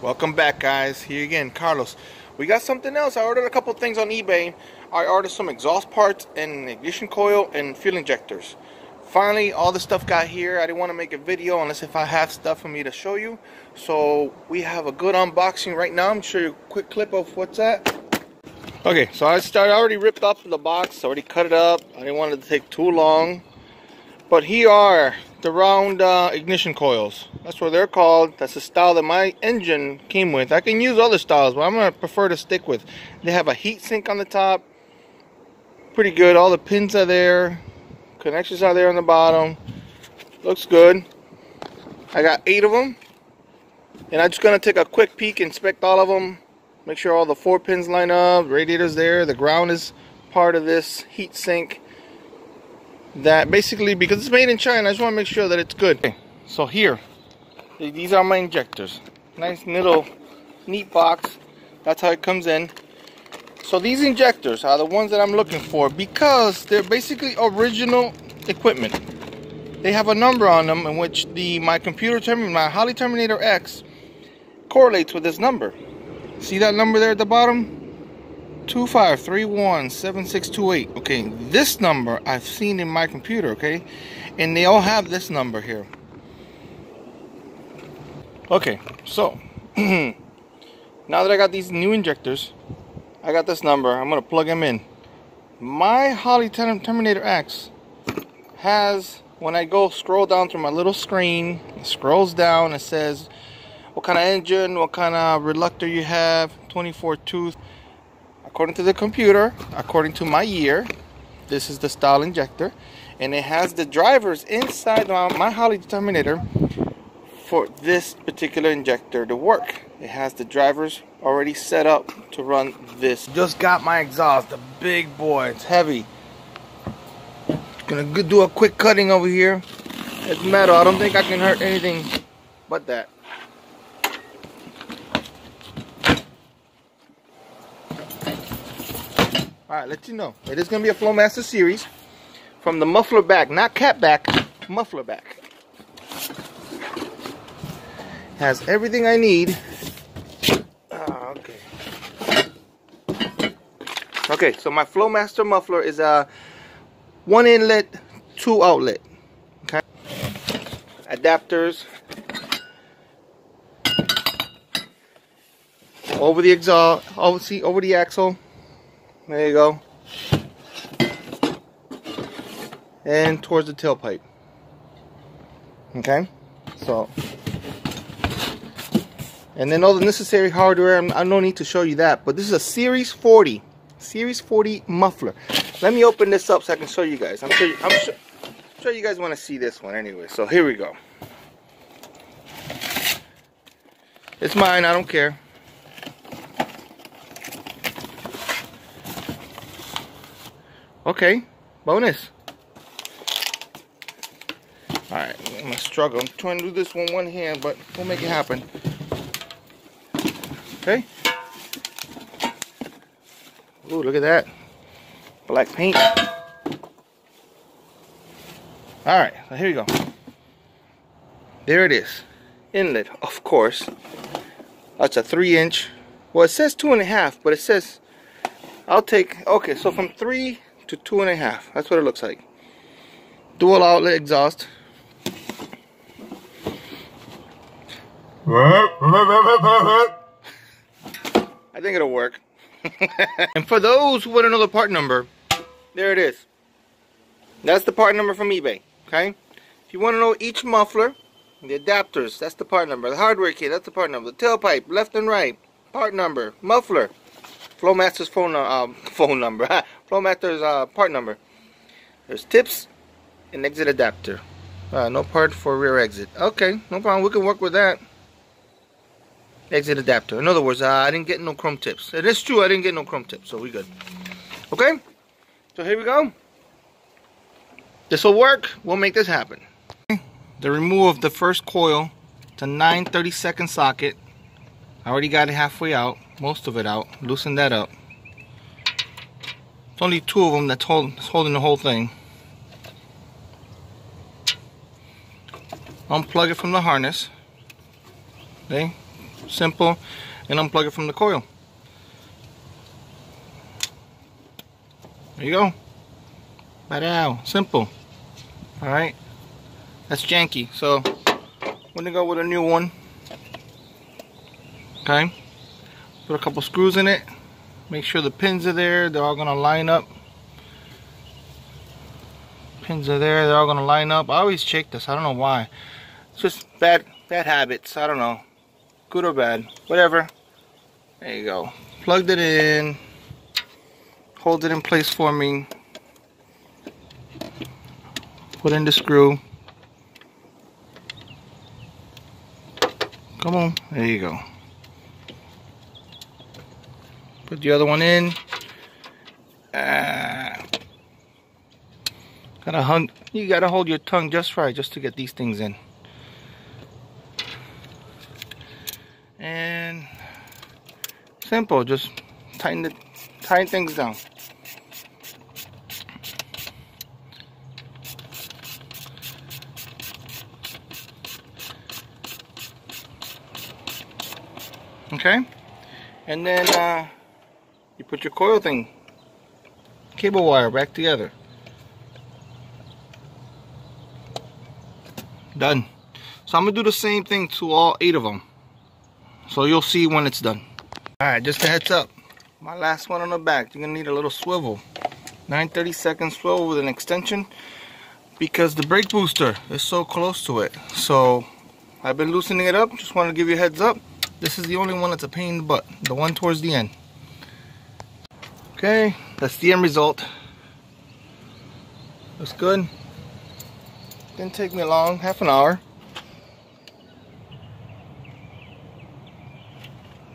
Welcome back, guys. Here again, Carlos. We got something else. I ordered a couple things on eBay. I ordered some exhaust parts and ignition coil and fuel injectors. Finally, all the stuff got here. I didn't want to make a video unless if I have stuff for me to show you. So we have a good unboxing right now. I'm going to show you a quick clip of what's that. Okay, so I already ripped up the box. Already cut it up. I didn't want it to take too long. But here are the round ignition coils. That's what they're called. That's the style that my engine came with. I can use other styles, but I'm going to prefer to stick with. They have a heat sink on the top. Pretty good. All the pins are there. Connections are there on the bottom. Looks good. I got 8 of them. And I'm just going to take a quick peek, inspect all of them. Make sure all the 4 pins line up. Radiator's there. The ground is part of this heat sink. That basically, because it's made in China, I just want to make sure that it's good. Okay, so here, these are my injectors. Nice little neat box. That's how it comes in. So these injectors are the ones that I'm looking for because they're basically original equipment. They have a number on them in which my Holley Terminator X correlates with this number. See that number there at the bottom? 25317628. Okay, this number I've seen in my computer, okay? And they all have this number here. Okay, so now that I got these new injectors, I got this number. I'm gonna plug them in. My Holley Terminator X has, when I go scroll down through my little screen, it scrolls down, it says what kind of engine, what kind of reluctor you have, 24 tooth. According to the computer, according to my year, this is the style injector, and it has the drivers inside my Holley Terminator for this particular injector to work. It has the drivers already set up to run this. Just got my exhaust, the big boy. It's heavy. Gonna do a quick cutting over here. It's metal. I don't think I can hurt anything but that. Alright, let you know. It is going to be a Flowmaster series from the muffler back. Not cat back, muffler back. Has everything I need. Okay. Okay, so my Flowmaster muffler is a 1 inlet, 2 outlet. Okay. Adapters. Over the exhaust, over the axle. There you go. And towards the tailpipe. Okay? So. And then all the necessary hardware. I don't need to show you that. But this is a Series 40. Series 40 muffler. Let me open this up so I can show you guys. I'm sure you guys want to see this one anyway. So here we go. It's mine. I don't care. Okay, bonus. Alright, I'm gonna struggle. I'm trying to do this with one hand, but we'll make it happen. Okay. Ooh, look at that. Black paint. Alright, so here you go. There it is. Inlet, of course. That's a 3-inch. Well, it says 2.5, but it says I'll take, okay, so from 3 to 2.5. That's what it looks like. Dual outlet exhaust. I think it'll work. And for those who want to know the part number, there it is. That's the part number from eBay. Okay. If you want to know each muffler, the adapters, that's the part number. The hardware kit, that's the part number. The tailpipe, left and right, part number. Muffler. Flowmaster's phone number. Flowmaster's part number. There's tips and exit adapter. No part for rear exit. Okay, no problem. We can work with that. Exit adapter. In other words, I didn't get no chrome tips. It is true, I didn't get no chrome tips, so we good. Okay, so here we go. This will work. We'll make this happen. The removal of the first coil. It's a 9/32 socket. I already got it halfway out. Most of it out. Loosen that up. It's only 2 of them that's holding the whole thing. Unplug it from the harness. Okay, Simple. And unplug it from the coil. There you go. Ba-dow. Simple. Alright. That's janky. So I'm gonna go with a new one. Okay. Put a couple screws in it. Make sure the pins are there. They're all gonna line up. Pins are there. They're all gonna line up. I always check this. I don't know why. It's just bad habits. I don't know. Good or bad. Whatever. There you go. Plugged it in. Hold it in place for me. Put in the screw. Come on. There you go. Put the other one in. You gotta hold your tongue just right just to get these things in. And simple, just tighten things down. Okay, and then you put your coil thing, cable wire back together. Done. So I'm gonna do the same thing to all 8 of them. So you'll see when it's done. Alright, just a heads up. My last one on the back, you're gonna need a little swivel. 9/32 swivel with an extension because the brake booster is so close to it. So I've been loosening it up. Just wanted to give you a heads up. This is the only one that's a pain in the butt. The one towards the end. Okay, that's the end result. Looks good. Didn't take me long, half an hour.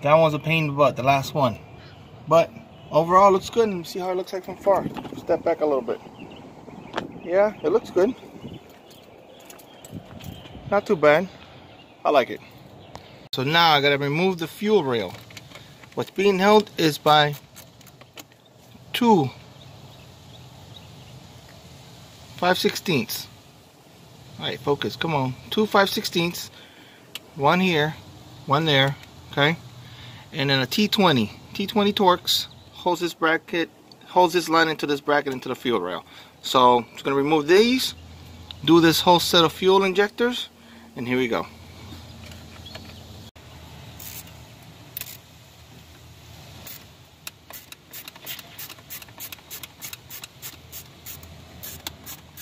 That one's a pain in the butt, the last one. But overall, looks good. Let me see how it looks like from far. Step back a little bit. Yeah, it looks good. Not too bad. I like it. So now I gotta remove the fuel rail. What's being held is by 2 5/16. Alright, focus, come on. 2 5/16. One here, one there, okay? And then a T20. T20 Torx holds this bracket, holds this line into this bracket into the fuel rail. So I'm just gonna remove these, do this whole set of fuel injectors, and here we go.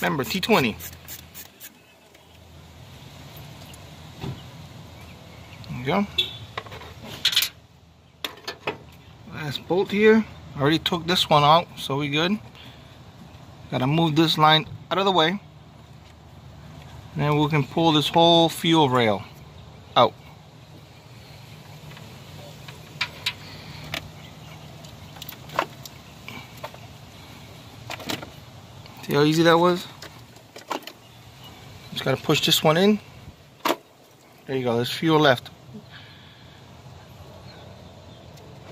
Remember, T20. There you go. Last bolt here. I already took this one out, so we good. Gotta move this line out of the way. And then we can pull this whole fuel rail out. See how easy that was? Just gotta push this one in. There you go, there's fuel left.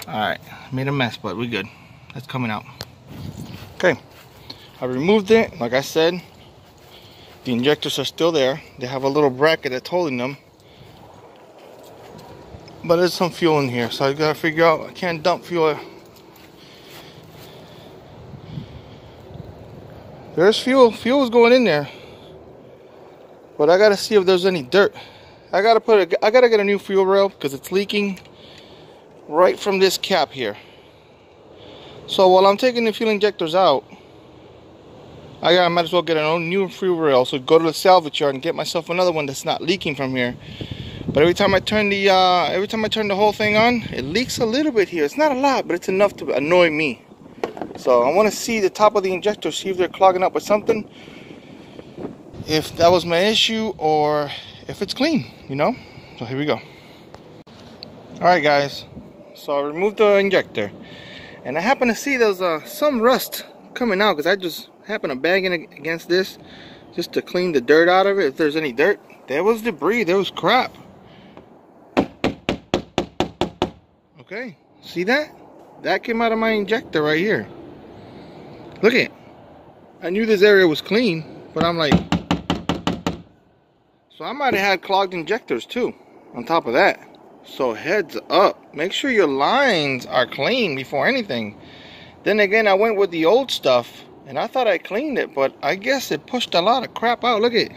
Alright, made a mess, but we're good. That's coming out. Okay, I removed it. Like I said, the injectors are still there. They have a little bracket that's holding them. But there's some fuel in here, so I gotta figure out, I can't dump fuel. There's fuel. Fuel is going in there. But I gotta see if there's any dirt. I gotta get a new fuel rail because it's leaking right from this cap here. So while I'm taking the fuel injectors out, I might as well get a new fuel rail. So go to the salvage yard and get myself another one that's not leaking from here. But every time I turn the whole thing on, it leaks a little bit here. It's not a lot, but it's enough to annoy me. So I want to see the top of the injector, see if they're clogging up with something, if that was my issue, or if it's clean, you know. So here we go. Alright guys, so I removed the injector, and I happen to see there's some rust coming out because I just happened to bang it against this just to clean the dirt out of it. If there's any dirt, there was debris, there was crap. Okay, see that? That came out of my injector right here. Look at it. I knew this area was clean, but I'm like, so I might have had clogged injectors too, on top of that. So heads up, make sure your lines are clean before anything. Then again, I went with the old stuff and I thought I cleaned it, but I guess it pushed a lot of crap out. Look at it.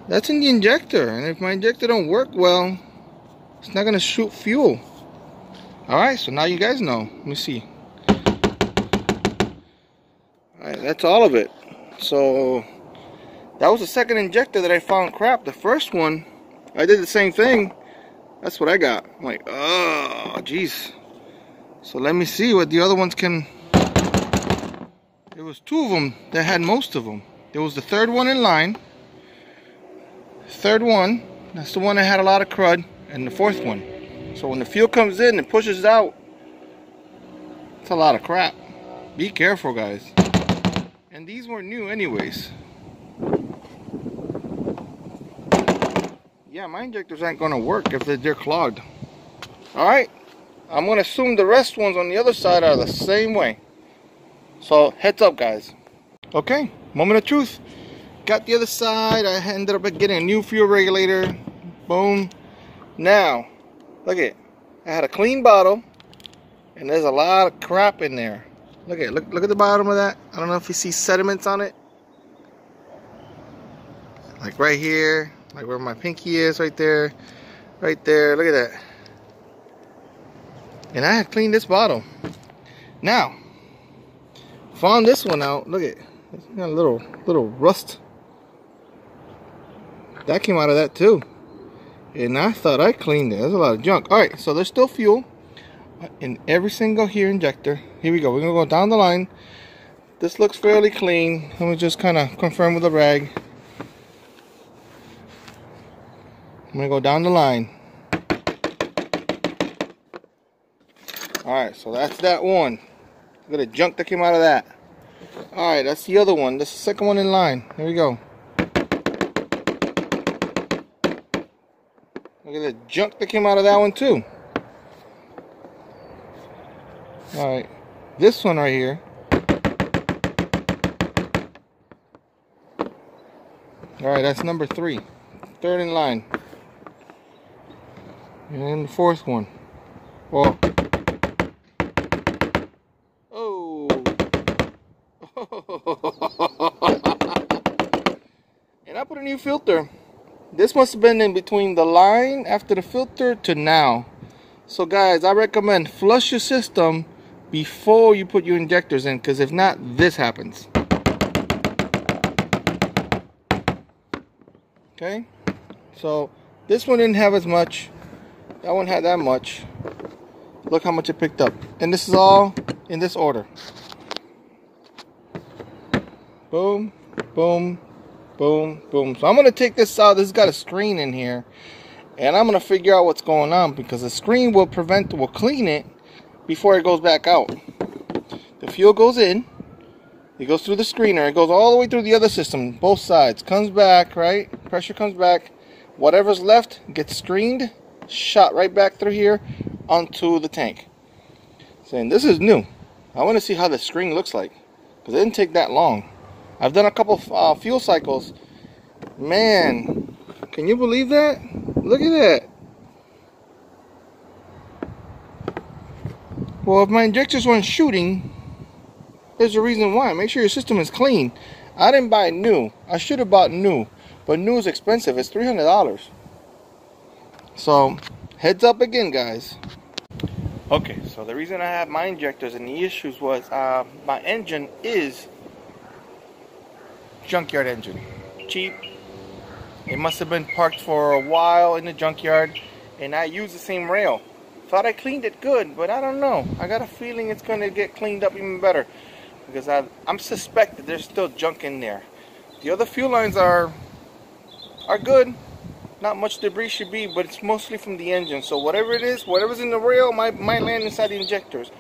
That's in the injector, and if my injector don't work well, it's not gonna shoot fuel. Alright, so now you guys know. Let me see. Alright, that's all of it. So that was the second injector that I found crap. The first one, I did the same thing. That's what I got. I'm like, oh, jeez. So let me see what the other ones can. There was two of them that had most of them. There was the third one in line. Third one, that's the one that had a lot of crud, and the fourth one. So when the fuel comes in and pushes out, it's a lot of crap. Be careful, guys. And these were new anyways. Yeah, my injectors aren't gonna work if they're clogged. Alright, I'm gonna assume the rest ones on the other side are the same way. So heads up, guys. Okay, moment of truth. Got the other side. I ended up getting a new fuel regulator. Boom. Now, look at it. I had a clean bottle, and there's a lot of crap in there. Look at it. Look at the bottom of that. I don't know if you see sediments on it. Like right here, like where my pinky is, right there, right there. Look at that. And I had cleaned this bottle. Now, found this one out. Look at it. It's got a little rust. That came out of that too. And I thought I cleaned it. There's a lot of junk. Alright, so there's still fuel in every single here injector. Here we go. We're going to go down the line. This looks fairly clean. Let me just kind of confirm with a rag. I'm going to go down the line. Alright, so that's that one. Look at the junk that came out of that. Alright, that's the other one. That's the second one in line. Here we go. Look at the junk that came out of that one too. Alright, this one right here. Alright, that's number 3. Third in line. And the fourth one. Well. Oh. And I put a new filter. This must have been in between the line after the filter to now. So guys, I recommend flush your system before you put your injectors in, because if not, this happens. Okay, so this one didn't have as much. That one had that much. Look how much it picked up. And this is all in this order. Boom, boom, boom, boom. So I'm going to take this out. This has got a screen in here. And I'm going to figure out what's going on, because the screen will clean it before it goes back out. The fuel goes in. It goes through the screener. It goes all the way through the other system. Both sides. Comes back, right? Pressure comes back. Whatever's left gets screened. Shot right back through here onto the tank. Saying this is new. I want to see how the screen looks like, because it didn't take that long. I've done a couple fuel cycles. Man, can you believe that? Look at that. Well, if my injectors weren't shooting, there's a reason why. Make sure your system is clean. I didn't buy new. I should have bought new, but new is expensive. It's $300. So, heads up again, guys. Okay, so the reason I have my injectors and the issues was my engine is junkyard engine. Cheap. It must have been parked for a while in the junkyard, and I used the same rail. Thought I cleaned it good, but I don't know. I got a feeling it's going to get cleaned up even better, because I'm suspected there's still junk in there. The other fuel lines are good. Not much debris should be, but it's mostly from the engine. So whatever it is, whatever's in the rail might land inside the injectors.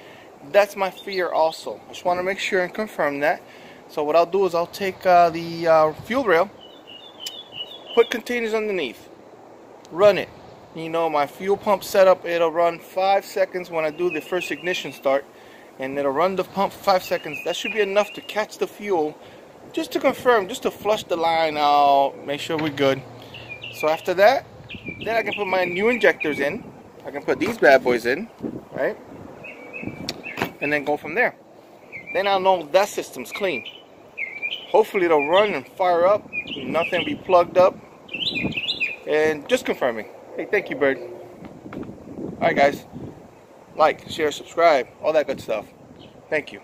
That's my fear also. I just want to make sure and confirm that. So what I'll do is I'll take the fuel rail, put containers underneath, run it. You know, my fuel pump setup, it'll run 5 seconds when I do the first ignition start, and it'll run the pump for 5 seconds. That should be enough to catch the fuel, just to confirm, just to flush the line out, make sure we're good. So after that, Then I can put my new injectors in. I can put these bad boys in, right? And then go from there. Then I'll know that system's clean. Hopefully it'll run and fire up, nothing will be plugged up. And just confirming. Hey, thank you, Bird. Alright guys, like, share, subscribe, all that good stuff. Thank you.